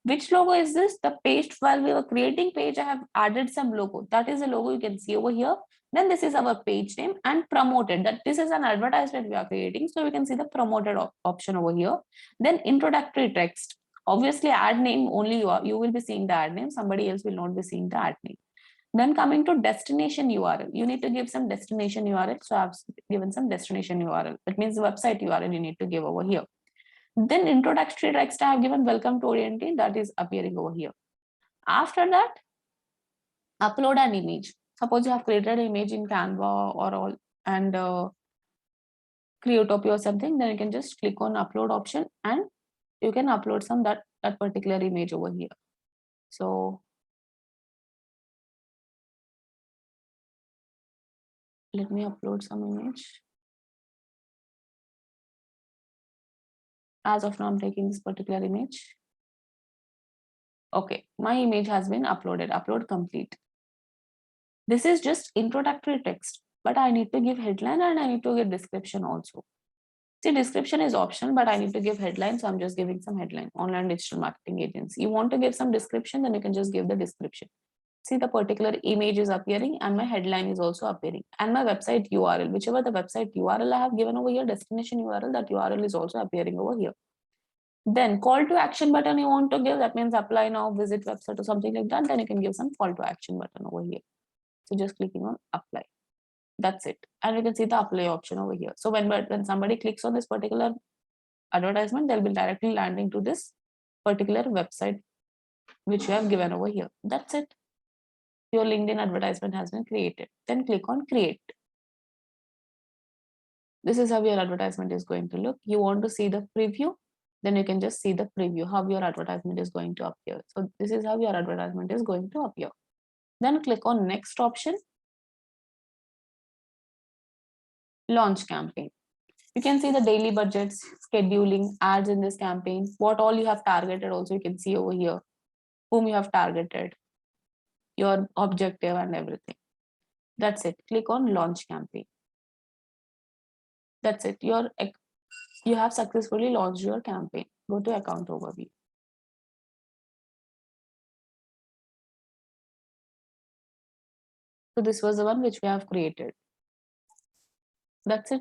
Speaker 1: Which logo is this? The page, while we were creating page, I have added some logo. That is the logo you can see over here. Then this is our page name and promoted. That this is an advertisement we are creating. So we can see the promoted option over here. Then introductory text. Obviously ad name only you will be seeing the ad name. Somebody else will not be seeing the ad name. Then coming to destination URL, you need to give some destination URL. So I've given some destination URL. That means the website URL you need to give over here. Then introductory text I have given welcome to ODMT, that is appearing over here. After that, upload an image. Suppose you have created an image in Canva or all and Creatopia or something, then you can just click on upload option and you can upload some that particular image over here. So let me upload some image. As of now, I'm taking this particular image. Okay, my image has been uploaded, upload complete. This is just introductory text, but I need to give headline and I need to give description also. See, description is optional, but I need to give headline, so I'm just giving some headline. Online digital marketing agency. You want to give some description, then you can just give the description. See, the particular image is appearing and my headline is also appearing, and my website URL, whichever the website URL I have given over here, destination URL, that URL is also appearing over here. Then call to action button you want to give, that means apply now, visit website or something like that, then you can give some call to action button over here. So just clicking on apply. That's it. And you can see the apply option over here. So when somebody clicks on this particular advertisement, they'll be directly landing to this particular website which you have given over here. That's it. Your LinkedIn advertisement has been created. Then click on create. This is how your advertisement is going to look. You want to see the preview, then you can just see the preview, how your advertisement is going to appear. So this is how your advertisement is going to appear. Then click on next option, launch campaign. You can see the daily budgets, scheduling, ads in this campaign, what all you have targeted also you can see over here, whom you have targeted, your objective and everything. That's it. Click on launch campaign. That's it. You have successfully launched your campaign. Go to account overview. So this was the one which we have created. That's it.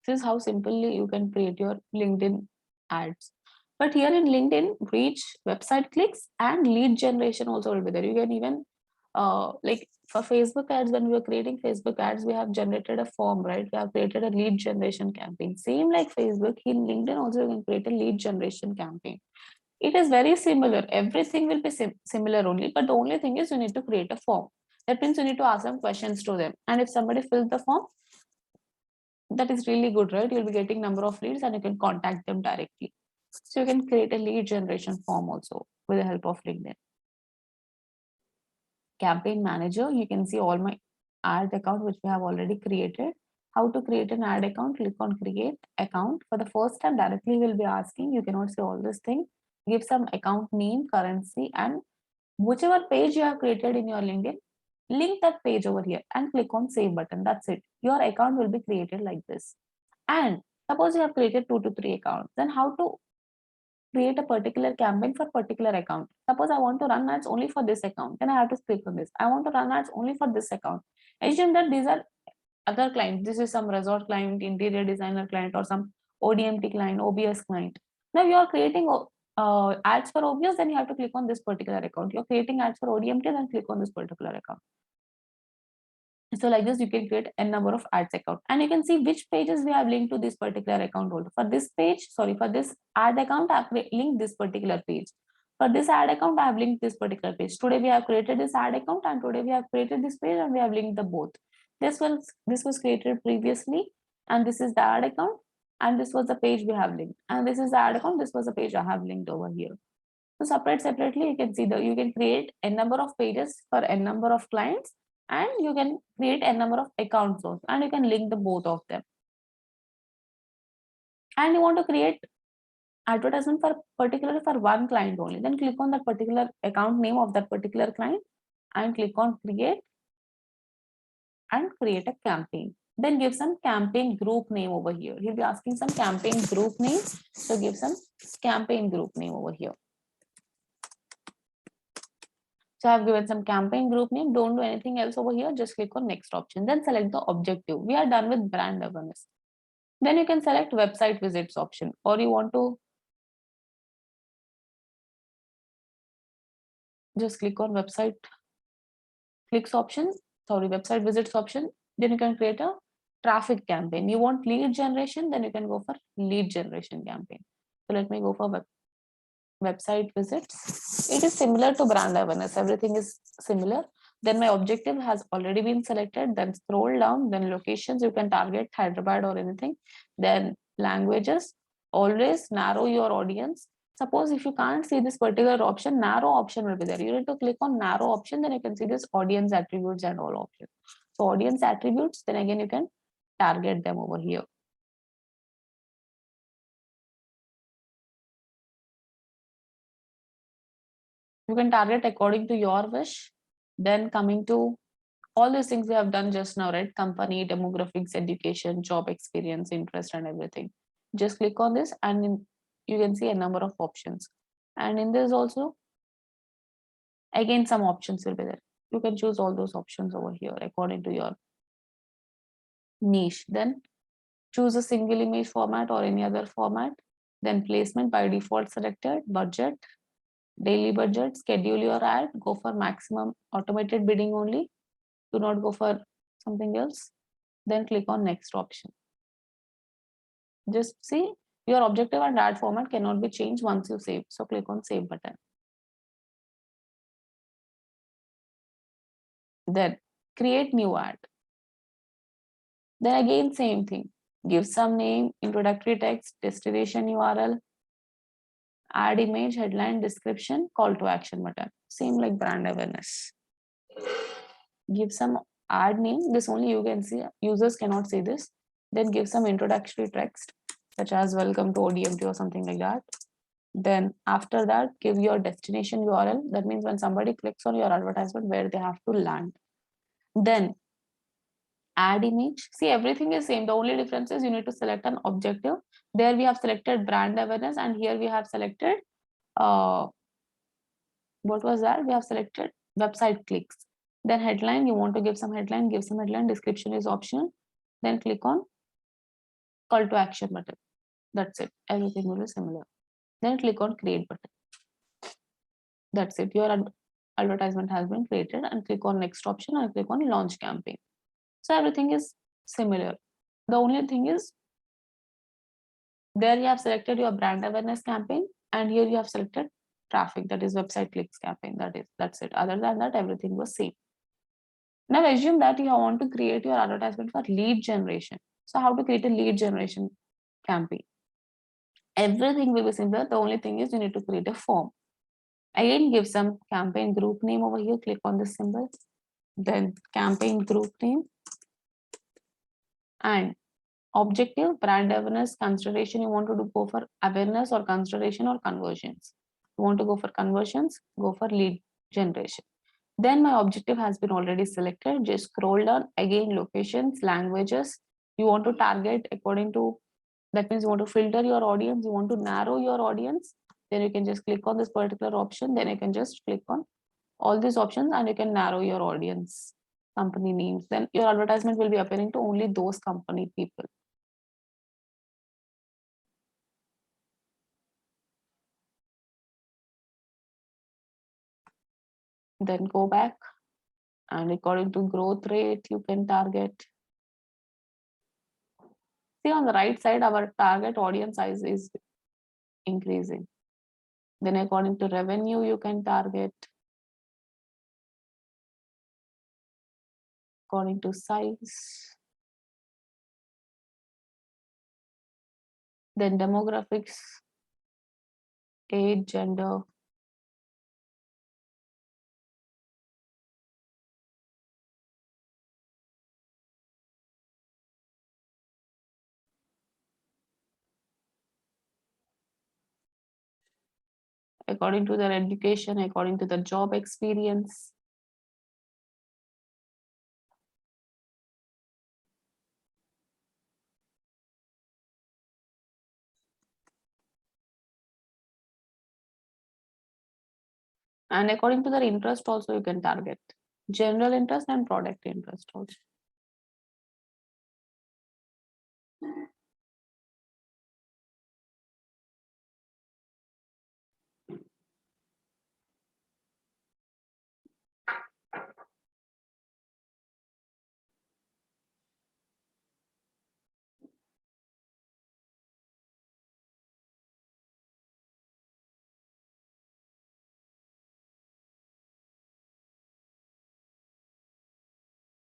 Speaker 1: This is how simply you can create your LinkedIn ads. But here in LinkedIn, reach, website clicks, and lead generation also will be there. You can even like for Facebook ads, when we were creating Facebook ads, we have generated a form, right? We have created a lead generation campaign. Same like Facebook, in LinkedIn also you can create a lead generation campaign. It is very similar. Everything will be similar only, but the only thing is you need to create a form. That means you need to ask some questions to them. And if somebody fills the form, that is really good, right? You'll be getting number of leads and you can contact them directly. So you can create a lead generation form also with the help of LinkedIn. Campaign manager, you can see all my ad account which we have already created. How to create an ad account? Click on create account. For the first time, directly will be asking, you cannot see all this thing. Give some account name, currency, and whichever page you have created in your LinkedIn, link that page over here and click on save button. That's it. Your account will be created like this. And suppose you have created 2 to 3 accounts, then how to create a particular campaign for particular account? Suppose I want to run ads only for this account, then I have to click on this. I want to run ads only for this account. Assume that these are other clients. This is some resort client, interior designer client, or some ODMT client, OBS client. Now you are creating ads for OBS, then you have to click on this particular account. You're creating ads for ODMT, then click on this particular account. So like this, you can create a number of ads account, and you can see which pages we have linked to this particular account holder. For this page, sorry, for this ad account, I have linked this particular page. For this ad account, I have linked this particular page. Today we have created this ad account, and today we have created this page, and we have linked the both. This was created previously, and this is the ad account, and this was the page we have linked, and this is the ad account. This was the page I have linked over here. So separately, you can see you can create a number of pages for a number of clients, and you can create a number of accounts also, and you can link the both of them. And you want to create advertisement for particularly for one client only, then click on that particular account name of that particular client and click on create and create a campaign. Then give some campaign group name over here. He'll be asking some campaign group name, so give some campaign group name over here. So I've given some campaign group name. Don't do anything else over here. Just click on next option. Then select the objective. We are done with brand awareness. Then you can select website visits option, or you want to just click on website clicks option, sorry, website visits option. Then you can create a traffic campaign. You want lead generation, then you can go for lead generation campaign. So let me go for website visits. It is similar to brand awareness. Everything is similar. Then my objective has already been selected. Then scroll down. Then locations, you can target Hyderabad or anything. Then languages, always narrow your audience. Suppose if you can't see this particular option, narrow option will be there. You need to click on narrow option. Then you can see this audience attributes and all options. So audience attributes, then again you can target them over here. You can target according to your wish. Then coming to all these things we have done just now, right? Company, demographics, education, job experience, interest, and everything. Just click on this and you can see a number of options. And in this also, again, some options will be there. You can choose all those options over here according to your niche. Then choose a single image format or any other format. Then placement by default selected, budget, daily budget, schedule your ad, go for maximum automated bidding only. Do not go for something else. Then click on next option. Just see your objective and ad format cannot be changed once you save. So click on save button. Then create new ad. Then again, same thing. Give some name, introductory text, destination URL, add image, headline, description, call to action button. Same like brand awareness. Give some ad name. This only you can see. Users cannot see this. Then give some introductory text such as welcome to ODMT or something like that. Then after that, give your destination URL. That means when somebody clicks on your advertisement, where they have to land. Then add image. See, everything is same. The only difference is you need to select an objective. There we have selected brand awareness, and here we have selected what was that? We have selected website clicks. Then headline, you want to give some headline, give some headline. Description is optional. Then click on call to action button. That's it. Everything will be similar. Then click on create button. That's it. Your advertisement has been created, and click on next option and click on launch campaign. So everything is similar. The only thing is there you have selected your brand awareness campaign, and here you have selected traffic, that is website clicks campaign. That's it. Other than that, everything was same. Now assume that you want to create your advertisement for lead generation. So how to create a lead generation campaign? Everything will be similar. The only thing is you need to create a form. Again, give some campaign group name over here. Click on this symbol. Then campaign group name and objective, brand awareness, consideration. You want to go for awareness or consideration or conversions. You want to go for conversions, go for lead generation. Then my objective has been already selected. Just scroll down. Again, locations, languages. You want to target according to, that means you want to filter your audience. You want to narrow your audience. Then you can just click on this particular option. Then you can just click on all these options and you can narrow your audience, company names. Then your advertisement will be appearing to only those company people. Then go back and according to growth rate, you can target. See on the right side, our target audience size is increasing. Then according to revenue, you can target. According to size. Then demographics, age, gender. According to their education, according to the job experience. And according to their interest also you can target. General interest and product interest also.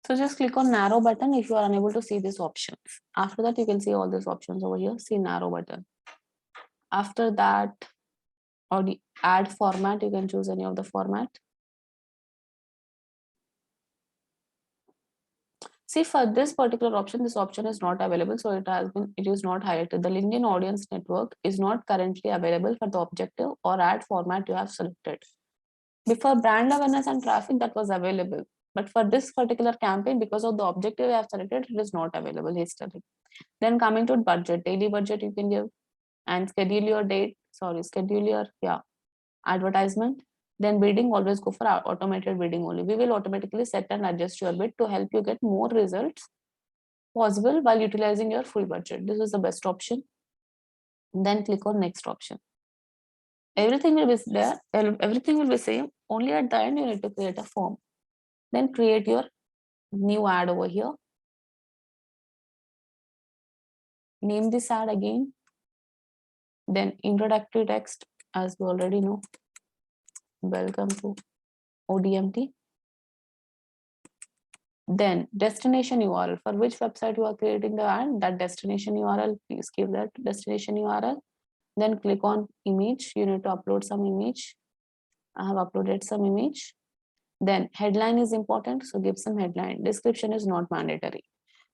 Speaker 1: So just click on narrow button if you are unable to see these options. After that, you can see all these options over here. See narrow button. After that, or the add format, you can choose any of the format. See, for this particular option, this option is not available. So it is not highlighted. The LinkedIn audience network is not currently available for the objective or ad format you have selected. Before brand awareness and traffic, that was available. But for this particular campaign, because of the objective I have selected, it is not available history. Then coming to budget, daily budget you can give, and schedule your date, schedule your advertisement. Then bidding, always go for automated bidding only. We will automatically set and adjust your bid to help you get more results possible while utilizing your full budget. This is the best option. Then click on next option. Everything will be there, everything will be same. Only at the end you need to create a form. Then create your new ad over here. Name this ad again. Then introductory text, as we already know. Welcome to ODMT. Then destination URL, for which website you are creating the ad, that destination URL, please give that destination URL. Then click on image, you need to upload some image. I have uploaded some image. Then headline is important, so give some headline. Description is not mandatory.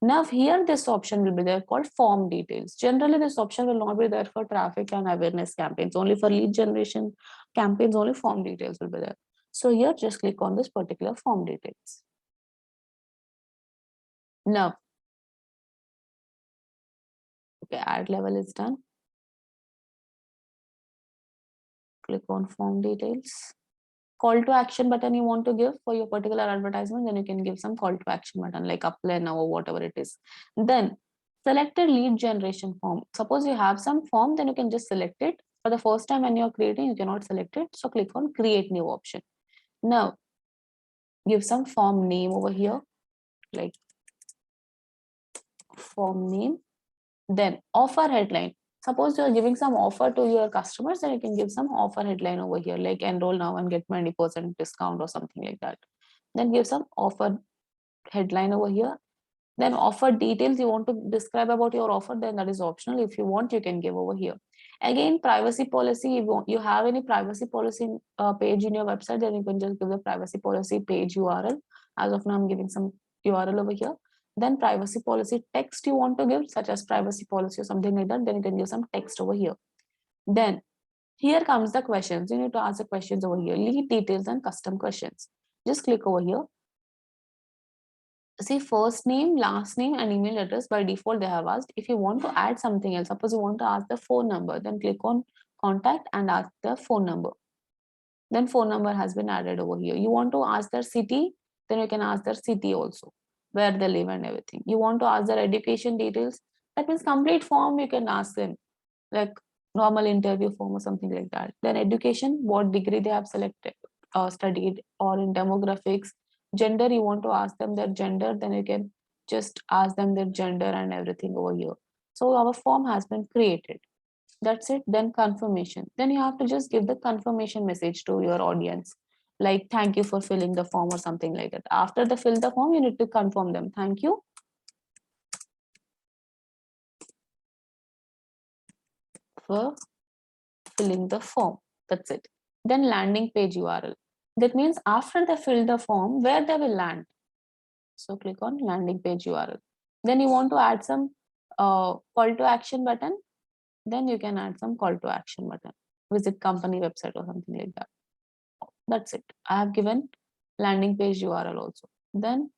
Speaker 1: Now here this option will be there called form details. Generally this option will not be there for traffic and awareness campaigns. Only for lead generation campaigns, only form details will be there. So here just click on this particular form details. Now, okay, ad level is done. Click on form details. Call to action button you want to give for your particular advertisement, then you can give some call to action button like apply now or whatever it is. Then select a lead generation form. Suppose you have some form, then you can just select it. For the first time when you're creating, you cannot select it. So click on create new option. Now give some form name over here, like form name. Then offer headline. Suppose you're giving some offer to your customers, then you can give some offer headline over here, like enroll now and get 20% discount or something like that. Then give some offer headline over here. Then offer details you want to describe about your offer, then that is optional. If you want, you can give over here. Again, privacy policy, if you have any privacy policy page in your website, then you can just give the privacy policy page URL. As of now, I'm giving some URL over here. Then privacy policy text you want to give, such as privacy policy or something like that, then you can give some text over here. Then here comes the questions. You need to ask the questions over here, lead details and custom questions. Just click over here. See, first name, last name and email address by default they have asked. If you want to add something else, suppose you want to ask the phone number, then click on contact and ask the phone number. Then phone number has been added over here. You want to ask their city, then you can ask their city also, where they live and everything. You want to ask their education details, that means complete form you can ask them, like normal interview form or something like that. Then education, what degree they have selected or studied, or in demographics. Gender, you want to ask them their gender, then you can just ask them their gender and everything over here. So our form has been created. That's it. Then confirmation. Then you have to just give the confirmation message to your audience, like thank you for filling the form or something like that. After the fill the form, you need to confirm them. Thank you for filling the form. That's it. Then landing page URL. That means after they fill the form, where they will land. So click on landing page URL. Then you want to add some call to action button. Then you can add some call to action button. Visit company website or something like that. That's it. I have given landing page URL also. Then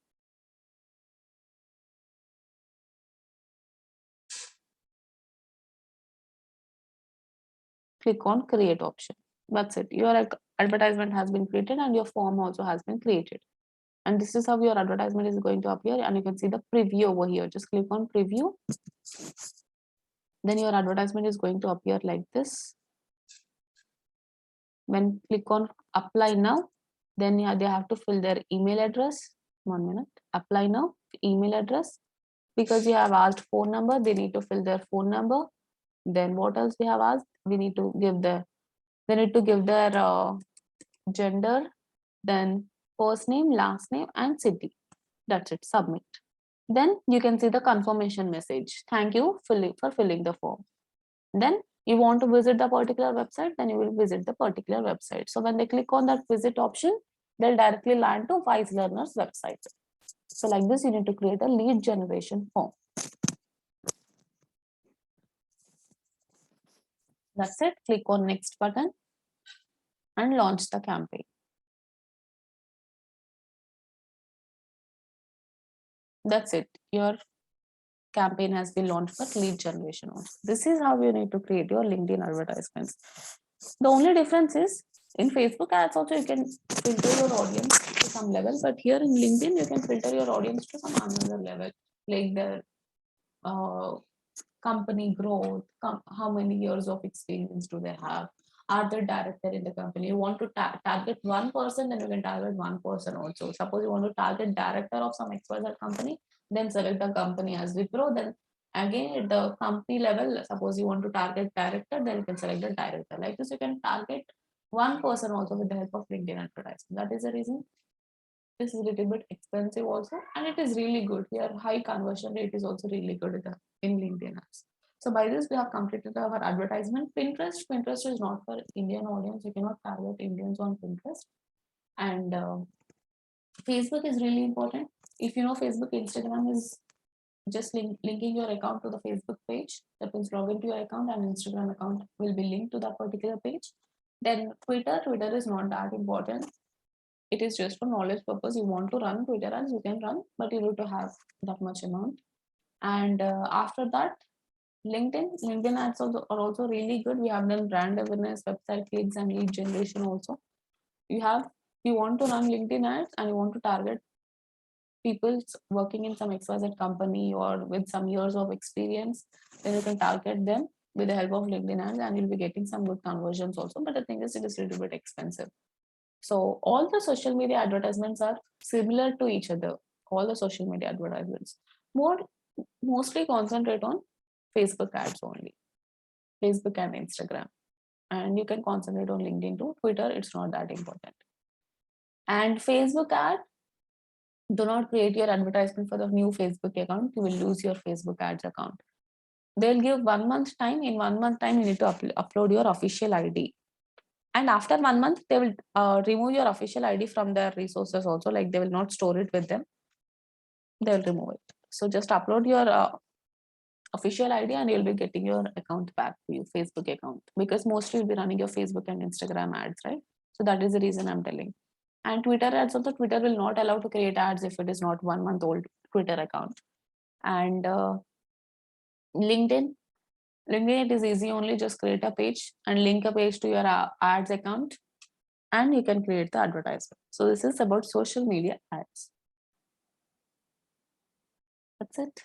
Speaker 1: click on create option. That's it. Your advertisement has been created and your form also has been created. And this is how your advertisement is going to appear. And you can see the preview over here. Just click on preview. Then your advertisement is going to appear like this. When click on apply now, then they have to fill their email address. 1 minute. Apply now, email address. Because you have asked phone number, they need to fill their phone number. Then what else we have asked? We need to give their, they need to give their gender, then first name, last name and city. That's it. Submit. Then you can see the confirmation message. Thank you for filling the form. Then you want to visit the particular website, then you will visit the particular website. So when they click on that visit option, they'll directly land to Wise Learner's website. So like this, you need to create a lead generation form. That's it. Click on next button and launch the campaign. That's it. Your campaign has been launched for lead generation also. This is how you need to create your LinkedIn advertisements. The only difference is in Facebook ads also you can filter your audience to some level, but here in LinkedIn you can filter your audience to some another level, like the company growth, how many years of experience do they have, are they director in the company. You want to target one person, then you can target one person also. Suppose you want to target director of some XYZ company, then select the company as Wipro. Then again at the company level, suppose you want to target director, then you can select the director. Like this, you can target one person also with the help of LinkedIn advertising. That is the reason this is a little bit expensive also, and it is really good. Here high conversion rate is also really good in LinkedIn ads. So by this we have completed our advertisement. Pinterest is not for Indian audience. You cannot target Indians on Pinterest. And Facebook is really important. If you know Facebook, Instagram is just linking your account to the Facebook page. That means log into your account and Instagram account will be linked to that particular page. Then Twitter is not that important. It is just for knowledge purpose. You want to run Twitter ads, you can run, but you need to have that much amount. And after that, LinkedIn ads are also really good. We have done brand awareness, website clicks, and lead generation also. You want to run LinkedIn ads and you want to target people working in some XYZ company or with some years of experience, then you can target them with the help of LinkedIn ads and you'll be getting some good conversions also. But the thing is, it is a little bit expensive. So all the social media advertisements are similar to each other. All the social media advertisements mostly concentrate on Facebook ads only, Facebook and Instagram. And you can concentrate on LinkedIn too. Twitter, it's not that important. And Facebook ad, do not create your advertisement for the new Facebook account. You will lose your Facebook ads account. They'll give 1 month time. In 1 month time, you need to upload your official ID. And after 1 month, they will remove your official ID from their resources also. Like they will not store it with them. They will remove it. So just upload your official ID and you'll be getting your account back to you, Facebook account. Because mostly you'll be running your Facebook and Instagram ads, right? So that is the reason I'm telling. And Twitter ads also, Twitter will not allow to create ads if it is not 1 month old Twitter account. And LinkedIn, it is easy, only just create a page and link a page to your ads account and you can create the advertisement. So this is about social media ads. That's it.